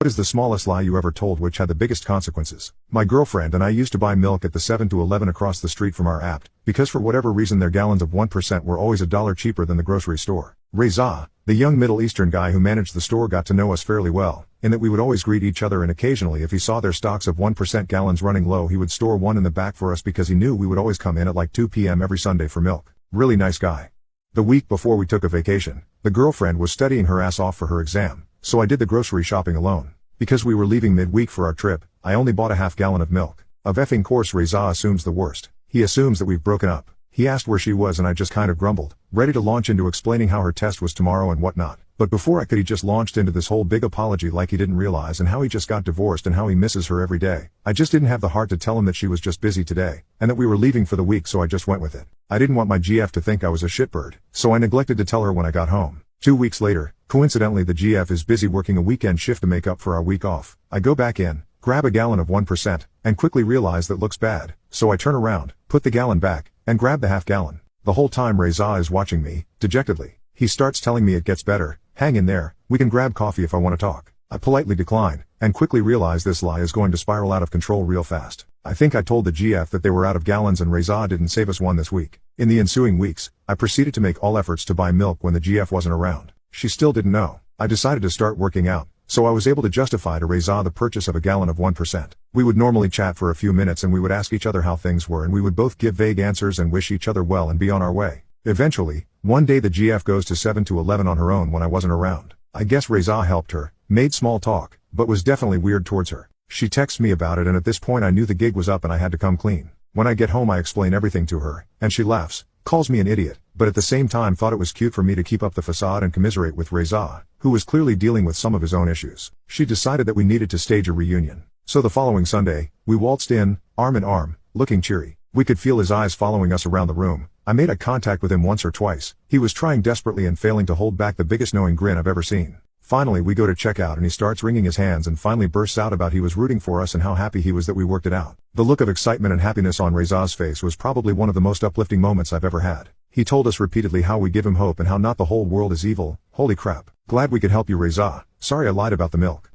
What is the smallest lie you ever told which had the biggest consequences? My girlfriend and I used to buy milk at the 7-Eleven across the street from our apt, because for whatever reason their gallons of 1% were always $1 cheaper than the grocery store. Reza, the young Middle Eastern guy who managed the store, got to know us fairly well, in that we would always greet each other, and occasionally if he saw their stocks of 1% gallons running low he would store one in the back for us because he knew we would always come in at like 2 p.m. every Sunday for milk. Really nice guy. The week before we took a vacation, the girlfriend was studying her ass off for her exam, so I did the grocery shopping alone. Because we were leaving midweek for our trip, I only bought a half gallon of milk. Of effing course Reza assumes the worst. He assumes that we've broken up. He asked where she was and I just kind of grumbled, ready to launch into explaining how her test was tomorrow and whatnot. But before I could, he just launched into this whole big apology like he didn't realize, and how he just got divorced and how he misses her every day. I just didn't have the heart to tell him that she was just busy today, and that we were leaving for the week, so I just went with it. I didn't want my GF to think I was a shitbird, so I neglected to tell her when I got home. 2 weeks later, coincidentally the GF is busy working a weekend shift to make up for our week off. I go back in, grab a gallon of 1%, and quickly realize that looks bad, so I turn around, put the gallon back, and grab the half gallon. The whole time Reza is watching me, dejectedly. He starts telling me it gets better, hang in there, we can grab coffee if I want to talk. I politely decline, and quickly realize this lie is going to spiral out of control real fast. I think I told the GF that they were out of gallons and Reza didn't save us one this week. In the ensuing weeks, I proceeded to make all efforts to buy milk when the GF wasn't around. She still didn't know. I decided to start working out, so I was able to justify to Reza the purchase of a gallon of 1%. We would normally chat for a few minutes and we would ask each other how things were, and we would both give vague answers and wish each other well and be on our way. Eventually, one day the GF goes to 7-Eleven on her own when I wasn't around. I guess Reza helped her, made small talk, but was definitely weird towards her. She texts me about it, and at this point I knew the gig was up and I had to come clean. When I get home I explain everything to her, and she laughs, calls me an idiot, but at the same time thought it was cute for me to keep up the facade and commiserate with Reza, who was clearly dealing with some of his own issues. She decided that we needed to stage a reunion. So the following Sunday, we waltzed in, arm in arm, looking cheery. We could feel his eyes following us around the room. I made eye contact with him once or twice. He was trying desperately and failing to hold back the biggest knowing grin I've ever seen. Finally we go to check out and he starts wringing his hands and finally bursts out about he was rooting for us and how happy he was that we worked it out. The look of excitement and happiness on Reza's face was probably one of the most uplifting moments I've ever had. He told us repeatedly how we give him hope and how not the whole world is evil. Holy crap. Glad we could help you, Reza. Sorry I lied about the milk.